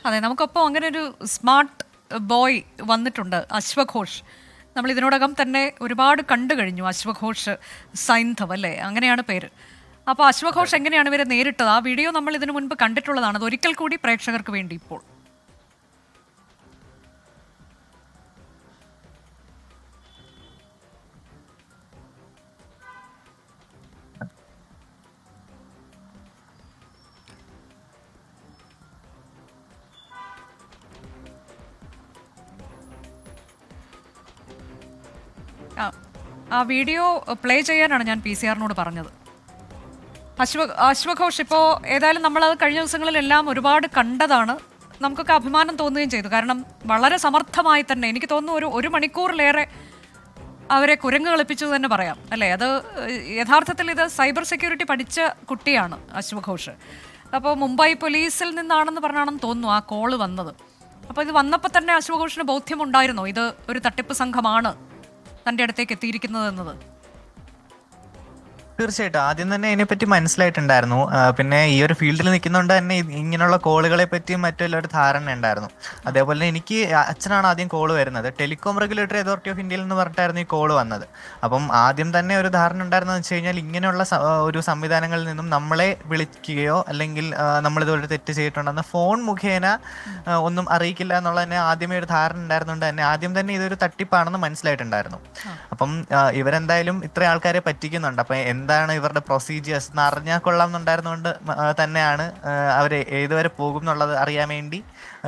അതെ, നമുക്കൊപ്പം അങ്ങനെ ഒരു സ്മാർട്ട് ബോയ് വന്നിട്ടുണ്ട്, അശ്വഘോഷ്. നമ്മൾ ഇതിനോടകം തന്നെ ഒരുപാട് കണ്ടു കഴിഞ്ഞു. അശ്വഘോഷ് സൈന്ധവ് അല്ലേ, അങ്ങനെയാണ് പേര്. അപ്പോൾ അശ്വഘോഷ് എങ്ങനെയാണ് ഇവരെ നേരിട്ടത്? ആ വീഡിയോ നമ്മൾ ഇതിനു മുൻപ് കണ്ടിട്ടുള്ളതാണ്. അത് ഒരിക്കൽ കൂടി പ്രേക്ഷകർക്ക് വേണ്ടി ഇപ്പോൾ. ആ വീഡിയോ പ്ലേ ചെയ്യാനാണ് ഞാൻ PCR-നോട് പറഞ്ഞത്. അശ്വഘോഷ്, ഇപ്പോൾ ഏതായാലും നമ്മളത് കഴിഞ്ഞ ദിവസങ്ങളിലെല്ലാം ഒരുപാട് കണ്ടതാണ്. നമുക്കൊക്കെ അഭിമാനം തോന്നുകയും ചെയ്തു. കാരണം വളരെ സമർത്ഥമായി തന്നെ, എനിക്ക് തോന്നുന്നു ഒരു മണിക്കൂറിലേറെ അവരെ കുരങ്ങ് കളിപ്പിച്ചു തന്നെ പറയാം അല്ലേ. അത് യഥാർത്ഥത്തിൽ ഇത് സൈബർ സെക്യൂരിറ്റി പഠിച്ച കുട്ടിയാണ് അശ്വഘോഷ്. അപ്പോൾ മുംബൈ പോലീസിൽ നിന്നാണെന്ന് പറഞ്ഞാണെന്ന് തോന്നുന്നു ആ കോള് വന്നത്. അപ്പോൾ ഇത് വന്നപ്പോൾ തന്നെ അശ്വഘോഷിന് ബോധ്യമുണ്ടായിരുന്നോ ഇത് ഒരു തട്ടിപ്പ് സംഘമാണ് തൻ്റെ അടുത്തേക്ക് എത്തിയിരിക്കുന്നത് എന്നത്? തീർച്ചയായിട്ടും ആദ്യം തന്നെ ഇതിനെപ്പറ്റി മനസ്സിലായിട്ടുണ്ടായിരുന്നു. പിന്നെ ഈ ഒരു ഫീൽഡിൽ നിൽക്കുന്നതുകൊണ്ട് തന്നെ ഇങ്ങനെയുള്ള കോളുകളെ പറ്റിയും മറ്റുള്ള ഒരു ധാരണ ഉണ്ടായിരുന്നു. അതേപോലെ തന്നെ എനിക്ക് അച്ഛനാണ് ആദ്യം കോള് വരുന്നത്. ടെലികോം റെഗുലേറ്ററി അതോറിറ്റി ഓഫ് ഇന്ത്യയിൽ നിന്ന് പറഞ്ഞിട്ടായിരുന്നു ഈ കോള് വന്നത്. അപ്പം ആദ്യം തന്നെ ഒരു ധാരണ ഉണ്ടായിരുന്നെന്ന് വെച്ച് കഴിഞ്ഞാൽ ഇങ്ങനെയുള്ള ഒരു സംവിധാനങ്ങളിൽ നിന്നും നമ്മളെ വിളിക്കുകയോ അല്ലെങ്കിൽ നമ്മളിതുപോലെ തെറ്റ് ചെയ്തിട്ടുണ്ടെന്ന് ഫോൺ മുഖേന ഒന്നും അറിയിക്കില്ല എന്നുള്ള തന്നെ ആദ്യമേ ഒരു ധാരണ ഉണ്ടായിരുന്നുകൊണ്ട് തന്നെ ആദ്യം തന്നെ ഇതൊരു തട്ടിപ്പാണെന്ന് മനസ്സിലായിട്ടുണ്ടായിരുന്നു. അപ്പം ഇവരെന്തായാലും ഇത്ര ആൾക്കാരെ പറ്റിക്കുന്നുണ്ട്. അപ്പം എന്താണ് ഇവരുടെ പ്രൊസീജിയേഴ്സ് എന്ന് അറിഞ്ഞാൽ കൊള്ളാം എന്നുണ്ടായിരുന്നുകൊണ്ട് തന്നെയാണ് അവർ ഏതുവരെ പോകും എന്നുള്ളത് അറിയാൻ വേണ്ടി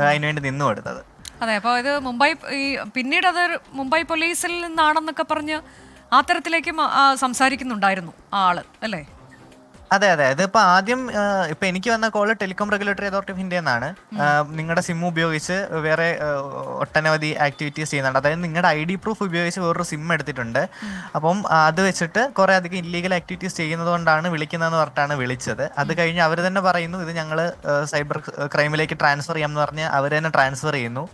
അതിനുവേണ്ടി നിന്നു കൊടുത്തത്. അതെ, അപ്പോൾ ഇത് പിന്നീട് അത് മുംബൈ പോലീസിൽ നിന്നാണെന്നൊക്കെ പറഞ്ഞ് ആ തരത്തിലേക്ക് സംസാരിക്കുന്നുണ്ടായിരുന്നു ആ ആള് അല്ലേ? അതെ അതെ, ഇതിപ്പോ ആദ്യം ഇപ്പൊ എനിക്ക് വന്ന call telecom regulatory authority of India എന്നാണ്. നിങ്ങളുടെ സിം ഉപയോഗിച്ച് വേറെ ഒട്ടനവധി ആക്ടിവിറ്റീസ് ചെയ്യുന്നുണ്ട്. അതായത് നിങ്ങളുടെ ID പ്രൂഫ് ഉപയോഗിച്ച് വേറൊരു സിം എടുത്തിട്ടുണ്ട്. അപ്പം അത് വെച്ചിട്ട് കുറെ അധികം ഇല്ലീഗൽ ആക്ടിവിറ്റീസ് ചെയ്യുന്നത് കൊണ്ടാണ് വിളിക്കുന്നതെന്ന് പറഞ്ഞിട്ടാണ് വിളിച്ചത്. അത് കഴിഞ്ഞ് അവർ തന്നെ പറയുന്നു ഇത് ഞങ്ങൾ സൈബർ ക്രൈമിലേക്ക് ട്രാൻസ്ഫർ ചെയ്യാമെന്ന് പറഞ്ഞ് അവർ തന്നെ ട്രാൻസ്ഫർ ചെയ്യുന്നു.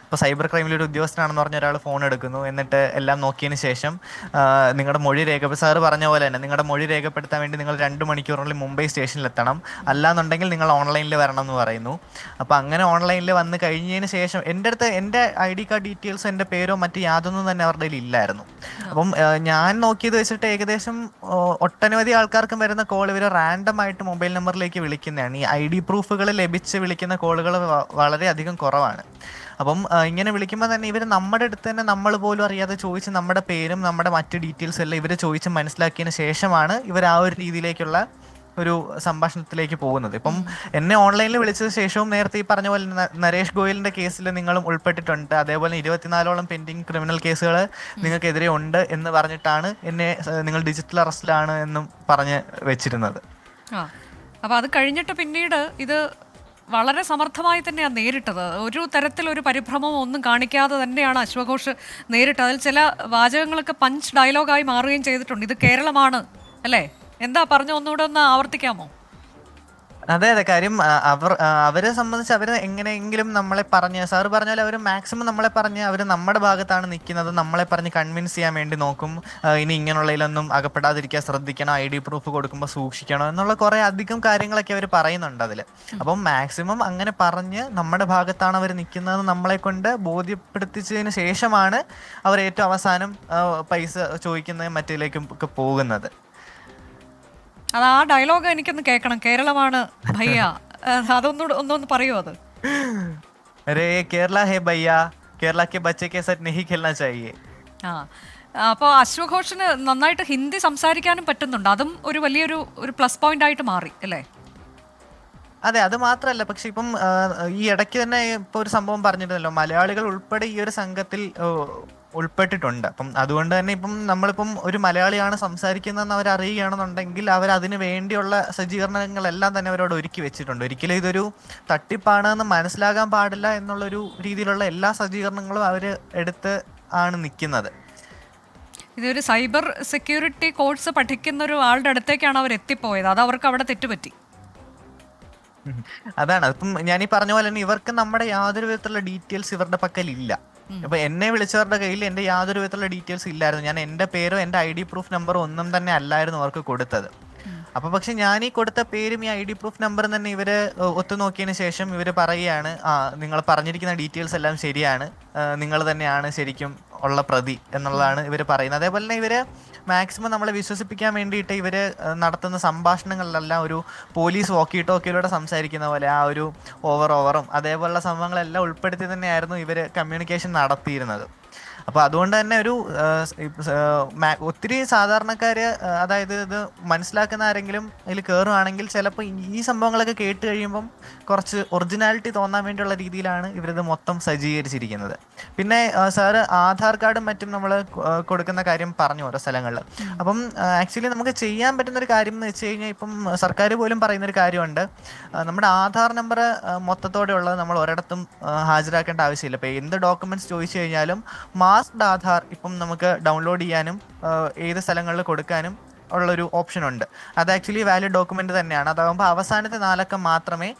ഇപ്പോൾ സൈബർ ക്രൈമിലൊരു ഉദ്യോഗസ്ഥനാണെന്ന് പറഞ്ഞ ഒരാൾ ഫോൺ എടുക്കുന്നു. എന്നിട്ട് എല്ലാം നോക്കിയതിന് ശേഷം നിങ്ങളുടെ മൊഴി സാറ് പറഞ്ഞ പോലെ തന്നെ നിങ്ങളുടെ മൊഴി രേഖപ്പെടുത്താൻ വേണ്ടി നിങ്ങൾ 2 മണിക്കൂറിനുള്ളിൽ മുംബൈ സ്റ്റേഷനിലെത്തണം, അല്ലാന്നുണ്ടെങ്കിൽ നിങ്ങൾ ഓൺലൈനിൽ വരണം എന്ന് പറയുന്നു. അപ്പോൾ അങ്ങനെ ഓൺലൈനിൽ വന്ന് കഴിഞ്ഞതിന് ശേഷം എൻ്റെ അടുത്ത് എൻ്റെ ID കാർഡ് ഡീറ്റെയിൽസ്, എൻ്റെ പേരോ മറ്റ് യാതൊന്നും തന്നെ അവരുടെ കയ്യിൽ ഇല്ലായിരുന്നു. അപ്പം ഞാൻ നോക്കിയത് വെച്ചിട്ട് ഏകദേശം ഒട്ടനവധി ആൾക്കാർക്കും വരുന്ന കോൾ ഇവർ റാൻഡം ആയിട്ട് മൊബൈൽ നമ്പറിലേക്ക് വിളിക്കുന്നതാണ്. ഈ ID പ്രൂഫുകൾ ലഭിച്ച് വിളിക്കുന്ന കോളുകൾ വളരെയധികം കുറവാണ്. അപ്പം ഇങ്ങനെ വിളിക്കുമ്പോൾ തന്നെ ഇവർ നമ്മുടെ അടുത്ത് തന്നെ നമ്മൾ പോലും അറിയാതെ ചോദിച്ച് നമ്മുടെ പേരും നമ്മുടെ മറ്റ് ഡീറ്റെയിൽസും എല്ലാം ഇവർ ചോദിച്ച് മനസ്സിലാക്കിയതിന് ശേഷമാണ് ഇവർ ആ ഒരു രീതിയിലേക്കുള്ള ഒരു സംഭാഷണത്തിലേക്ക് പോകുന്നത്. ഇപ്പം എന്നെ ഓൺലൈനിൽ വിളിച്ചത് ശേഷവും നേരത്തെ ഈ പറഞ്ഞ പോലെ നരേഷ് ഗോയലിന്റെ കേസിൽ നിങ്ങളും ഉൾപ്പെട്ടിട്ടുണ്ട്, അതേപോലെ 24ഓളം പെൻഡിങ് ക്രിമിനൽ കേസുകൾ നിങ്ങൾക്കെതിരെ ഉണ്ട് എന്ന് പറഞ്ഞിട്ടാണ് എന്നെ നിങ്ങൾ ഡിജിറ്റൽ അറസ്റ്റിലാണ് എന്നും പറഞ്ഞ് വെച്ചിരുന്നത്. അപ്പോൾ അത് കഴിഞ്ഞിട്ട് പിന്നീട് ഇത് വളരെ സമർത്ഥമായി തന്നെയാണ് നേരിട്ടത്. ഒരു തരത്തിലൊരു പരിഭ്രമമോ ഒന്നും കാണിക്കാതെ തന്നെയാണ് അശ്വഘോഷ് നേരിട്ടത്. അതിൽ ചില വാചകങ്ങളൊക്കെ പഞ്ച് ഡയലോഗായി മാറുകയും ചെയ്തിട്ടുണ്ട്. ഇത് കേരളമാണ് അല്ലേ? എന്താ പറഞ്ഞു, ഒന്നുകൂടെ ഒന്ന് ആവർത്തിക്കാമോ? അതെ അതെ, കാര്യം അവരെ സംബന്ധിച്ച് അവർ എങ്ങനെയെങ്കിലും നമ്മളെ പറഞ്ഞ്, സാറ് പറഞ്ഞ പോലെ അവർ മാക്സിമം നമ്മളെ പറഞ്ഞ് അവർ നമ്മുടെ ഭാഗത്താണ് നിൽക്കുന്നത്, നമ്മളെ പറഞ്ഞ് കൺവിൻസ് ചെയ്യാൻ വേണ്ടി നോക്കും. ഇനി ഇങ്ങനെയുള്ളതിലൊന്നും അകപ്പെടാതിരിക്കാൻ ശ്രദ്ധിക്കണം, ID പ്രൂഫ് കൊടുക്കുമ്പോൾ സൂക്ഷിക്കണം എന്നുള്ള കുറേ അധികം കാര്യങ്ങളൊക്കെ അവർ പറയുന്നുണ്ട് അതിൽ. അപ്പം മാക്സിമം അങ്ങനെ പറഞ്ഞ് നമ്മുടെ ഭാഗത്താണ് അവർ നിൽക്കുന്നതെന്ന് നമ്മളെ കൊണ്ട് ബോധ്യപ്പെടുത്തിച്ചതിന് ശേഷമാണ് അവർ ഏറ്റവും അവസാനം പൈസ ചോദിക്കുന്നതും മറ്റേലേക്കും ഒക്കെ പോകുന്നത്. അത് ആ ഡയലോഗ് എനിക്കൊന്ന് കേൾക്കണം. കേരളമാണ് ഭയ്യ, ഒന്നൊന്ന് പറയൂ അത്. അരേ കേരള ഹേ ഭയ്യ, കേരള കെ ബच्चे के साथ नहीं खेलना चाहिए. അപ്പോൾ അശ്വഘോഷിന് നന്നായിട്ട് ഹിന്ദി സംസാരിക്കാനും പറ്റുന്നുണ്ട്. അതും ഒരു വലിയൊരു പ്ലസ് പോയിന്റ് ആയിട്ട് മാറി അല്ലേ? അതെ, അത് മാത്രമല്ല, പക്ഷെ ഇപ്പം ഈ ഇടയ്ക്ക് തന്നെ ഇപ്പൊ ഒരു സംഭവം പറഞ്ഞിരുന്നല്ലോ, മലയാളികൾ ഉൾപ്പെടെ ഈ ഒരു സംഘത്തിൽ ഉൾപ്പെട്ടിട്ടുണ്ട്. അപ്പം അതുകൊണ്ട് തന്നെ ഇപ്പം നമ്മളിപ്പം ഒരു മലയാളിയാണ് സംസാരിക്കുന്നതെന്ന് അവർ അറിയുകയാണെന്നുണ്ടെങ്കിൽ അവർ അതിന് വേണ്ടിയുള്ള സജ്ജീകരണങ്ങളെല്ലാം തന്നെ അവരോട് ഒരുക്കി വെച്ചിട്ടുണ്ട്. ഒരിക്കലും ഇതൊരു തട്ടിപ്പാണെന്ന് മനസ്സിലാകാൻ പാടില്ല എന്നുള്ളൊരു രീതിയിലുള്ള എല്ലാ സജ്ജീകരണങ്ങളും അവർ എടുത്ത് ആണ് നിൽക്കുന്നത്. ഇതൊരു സൈബർ സെക്യൂരിറ്റി കോഴ്സ് പഠിക്കുന്ന ഒരു ആളുടെ അടുത്തേക്കാണ് അവർ എത്തിപ്പോയത്. അത് അവർക്ക് അവിടെ തെറ്റുപറ്റി. അതാണ്, ഇപ്പം ഞാൻ ഈ പറഞ്ഞ പോലെ തന്നെ ഇവർക്ക് നമ്മുടെ യാതൊരു വിധത്തിലുള്ള ഡീറ്റെയിൽസ് ഇവരുടെ പക്കലില്ല. അപ്പൊ എന്നെ വിളിച്ചവരുടെ കയ്യിൽ എന്റെ യാതൊരു വിധത്തിലുള്ള ഡീറ്റെയിൽസ് ഇല്ലായിരുന്നു. ഞാൻ എന്റെ പേരോ എന്റെ ID പ്രൂഫ് നമ്പറോ ഒന്നും തന്നെ അല്ലായിരുന്നു അവർക്ക് കൊടുത്തത്. അപ്പൊ പക്ഷെ ഞാൻ ഈ കൊടുത്ത പേരും ഈ ID പ്രൂഫ് നമ്പറും തന്നെ ഇവര് ഒത്തുനോക്കിയതിന് ശേഷം ഇവര് പറയുകയാണ്, നിങ്ങൾ പറഞ്ഞിരിക്കുന്ന ഡീറ്റെയിൽസ് എല്ലാം ശരിയാണ്, നിങ്ങൾ തന്നെയാണ് ശരിക്കും ഉള്ള പ്രതി എന്നുള്ളതാണ് ഇവർ പറയുന്നത്. അതേപോലെ തന്നെ ഇവര് മാക്സിമം നമ്മളെ വിശ്വസിപ്പിക്കാൻ വേണ്ടിയിട്ട് ഇവര് നടത്തുന്ന സംഭാഷണങ്ങളിലെല്ലാം ഒരു പോലീസ് വോക്കി ടോക്കിയിലൂടെ സംസാരിക്കുന്ന പോലെ ആ ഒരു ഓവറും അതേപോലുള്ള സംഭവങ്ങളെല്ലാം ഉൾപ്പെടുത്തി തന്നെയായിരുന്നു ഇവർ കമ്മ്യൂണിക്കേഷൻ നടത്തിയിരുന്നത്. അപ്പോൾ അതുകൊണ്ട് തന്നെ ഒരു ഒത്തിരി സാധാരണക്കാർ, അതായത് ഇത് മനസ്സിലാക്കുന്ന ആരെങ്കിലും ഇതിൽ കയറുകയാണെങ്കിൽ ചിലപ്പോൾ ഈ സംഭവങ്ങളൊക്കെ കേട്ട് കഴിയുമ്പം കുറച്ച് ഒറിജിനാലിറ്റി തോന്നാൻ വേണ്ടിയുള്ള രീതിയിലാണ് ഇവരിത് മൊത്തം സജ്ജീകരിച്ചിരിക്കുന്നത്. പിന്നെ സാറ് ആധാർ കാർഡും മറ്റും നമ്മൾ കൊടുക്കുന്ന കാര്യം പറഞ്ഞു ഓരോ സ്ഥലങ്ങളിൽ. അപ്പം ആക്ച്വലി നമുക്ക് ചെയ്യാൻ പറ്റുന്ന ഒരു കാര്യം എന്ന് വെച്ച് കഴിഞ്ഞാൽ, ഇപ്പം സർക്കാർ പോലും പറയുന്നൊരു കാര്യമുണ്ട്, നമ്മുടെ ആധാർ നമ്പർ മൊത്തത്തോടെ ഉള്ളത് നമ്മൾ ഒരിടത്തും ഹാജരാക്കേണ്ട ആവശ്യമില്ല. ഇപ്പോൾ എന്ത് ഡോക്യുമെന്റ്സ് ചോദിച്ചു കഴിഞ്ഞാലും മാസ്ക്ഡ് ആധാർ ഇപ്പം നമുക്ക് ഡൗൺലോഡ് ചെയ്യാനും ഏത് സ്ഥലങ്ങളിൽ കൊടുക്കാനും ഉള്ളൊരു ഓപ്ഷൻ ഉണ്ട്. അത് ആക്ച്വലി വാലിഡ് ഡോക്യുമെന്റ് തന്നെയാണ്. അതാകുമ്പോൾ അവസാനത്തെ 4 അക്കം മാത്രമേ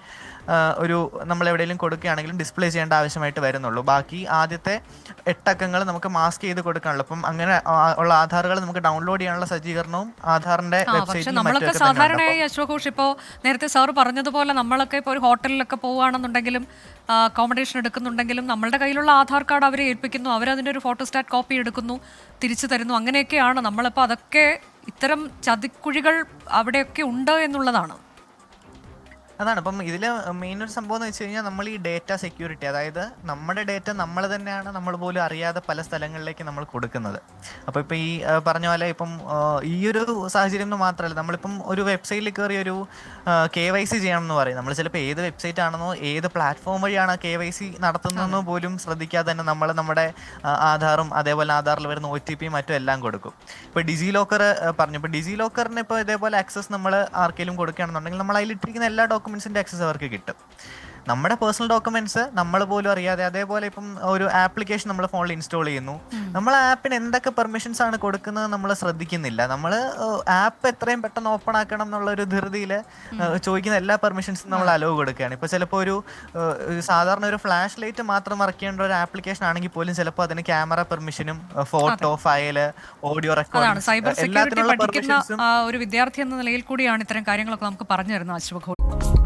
ഒരു നമ്മൾ എവിടെയെങ്കിലും കൊടുക്കുകയാണെങ്കിലും ഡിസ്പ്ലേ ചെയ്യേണ്ട ആവശ്യമായിട്ട് വരുന്നുള്ളൂ. ബാക്കി ആദ്യത്തെ 8 അക്കങ്ങൾ നമുക്ക് മാസ്ക് ചെയ്ത് കൊടുക്കാനുള്ളൂ. അപ്പം അങ്ങനെ ഉള്ള ആധാറുകൾ നമുക്ക് ഡൗൺലോഡ് ചെയ്യാനുള്ള സജ്ജീകരണവും ആധാറിന്റെ പക്ഷെ നമ്മളൊക്കെ സാധാരണയായി അശ്വഘോഷ് ഇപ്പോൾ നേരത്തെ സാർ പറഞ്ഞതുപോലെ നമ്മളൊക്കെ ഇപ്പോൾ ഒരു ഹോട്ടലിലൊക്കെ പോവുകയാണെന്നുണ്ടെങ്കിലും അക്കോമഡേഷൻ എടുക്കുന്നുണ്ടെങ്കിലും നമ്മളുടെ കയ്യിലുള്ള ആധാർ കാർഡ് അവരെ ഏൽപ്പിക്കുന്നു, അവരതിൻ്റെ ഒരു ഫോട്ടോസ്റ്റാറ്റ് കോപ്പി എടുക്കുന്നു, തിരിച്ചു തരുന്നു. അങ്ങനെയൊക്കെയാണ് നമ്മളിപ്പോൾ. അതൊക്കെ ഇത്തരം ചതിക്കുഴികൾ അവിടെയൊക്കെ ഉണ്ട് എന്നുള്ളതാണ്. അതാണ് ഇപ്പം ഇതിൽ മെയിൻ ഒരു സംഭവം എന്ന് വെച്ച് കഴിഞ്ഞാൽ, നമ്മൾ ഈ ഡേറ്റ സെക്യൂരിറ്റി, അതായത് നമ്മുടെ ഡേറ്റ നമ്മൾ തന്നെയാണ് നമ്മൾ പോലും അറിയാതെ പല സ്ഥലങ്ങളിലേക്ക് നമ്മൾ കൊടുക്കുന്നത്. അപ്പോൾ ഇപ്പം ഈ പറഞ്ഞ പോലെ ഇപ്പം ഈ ഒരു സാഹചര്യം എന്ന് മാത്രമല്ല, നമ്മളിപ്പം ഒരു വെബ്സൈറ്റിൽ കയറി ഒരു KYC ചെയ്യണം എന്ന് പറയും. നമ്മൾ ചിലപ്പോൾ ഏത് വെബ്സൈറ്റ് ആണെന്നോ ഏത് പ്ലാറ്റ്ഫോം വഴിയാണ് KYC നടത്തുന്നതെന്നോ പോലും ശ്രദ്ധിക്കാതെ തന്നെ നമ്മൾ നമ്മുടെ ആധാറും അതേപോലെ ആധാറിൽ വരുന്ന OTP മറ്റും എല്ലാം കൊടുക്കും. ഇപ്പോൾ ഡിജി ലോക്കർ പറഞ്ഞു. ഇപ്പോൾ ഡിജി ലോക്കറിന് ഇപ്പോൾ ഇതേപോലെ ആക്സസ് നമ്മൾ ആർക്കെങ്കിലും കൊടുക്കുകയാണെന്നുണ്ടെങ്കിൽ നമ്മൾ അതിലിട്ടിരിക്കുന്ന എല്ലാ ഡോക്യുമെന്റ്സിന്റെ ആക്സസ് അവർക്ക് കിട്ടും. നമ്മുടെ പേഴ്സണൽ ഡോക്യുമെന്റ്സ് നമ്മൾ പോലും അറിയാതെ, അതേപോലെ ഇപ്പം ഒരു ആപ്ലിക്കേഷൻ നമ്മൾ ഫോണിൽ ഇൻസ്റ്റാൾ ചെയ്യുന്നു, നമ്മൾ ആപ്പിന് എന്തൊക്കെ പെർമിഷൻസ് ആണ് കൊടുക്കുന്നത് നമ്മൾ ശ്രദ്ധിക്കുന്നില്ല. നമ്മൾ ആപ്പ് എത്രയും പെട്ടെന്ന് ഓപ്പൺ ആക്കണം എന്നുള്ള ഒരു ധൃതിയിൽ ചോദിക്കുന്ന എല്ലാ പെർമിഷൻസും നമ്മൾ അലോ കൊടുക്കുകയാണ്. ഇപ്പോൾ ചിലപ്പോൾ ഒരു സാധാരണ ഒരു ഫ്ലാഷ് ലൈറ്റ് മാത്രം വർക്കേണ്ട ഒരു ആപ്ലിക്കേഷൻ ആണെങ്കിൽ പോലും ചിലപ്പോൾ അതിന് ക്യാമറ പെർമിഷനും photo, file, audio recording, cyber security പഠിക്കുന്ന ഒരു വിദ്യാർത്ഥി എന്ന നിലയിൽ കൂടിയാണ് ഇത്തരം കാര്യങ്ങളൊക്കെ നമുക്ക് പറഞ്ഞു തരുന്നത് അശ്വഘോഷ്.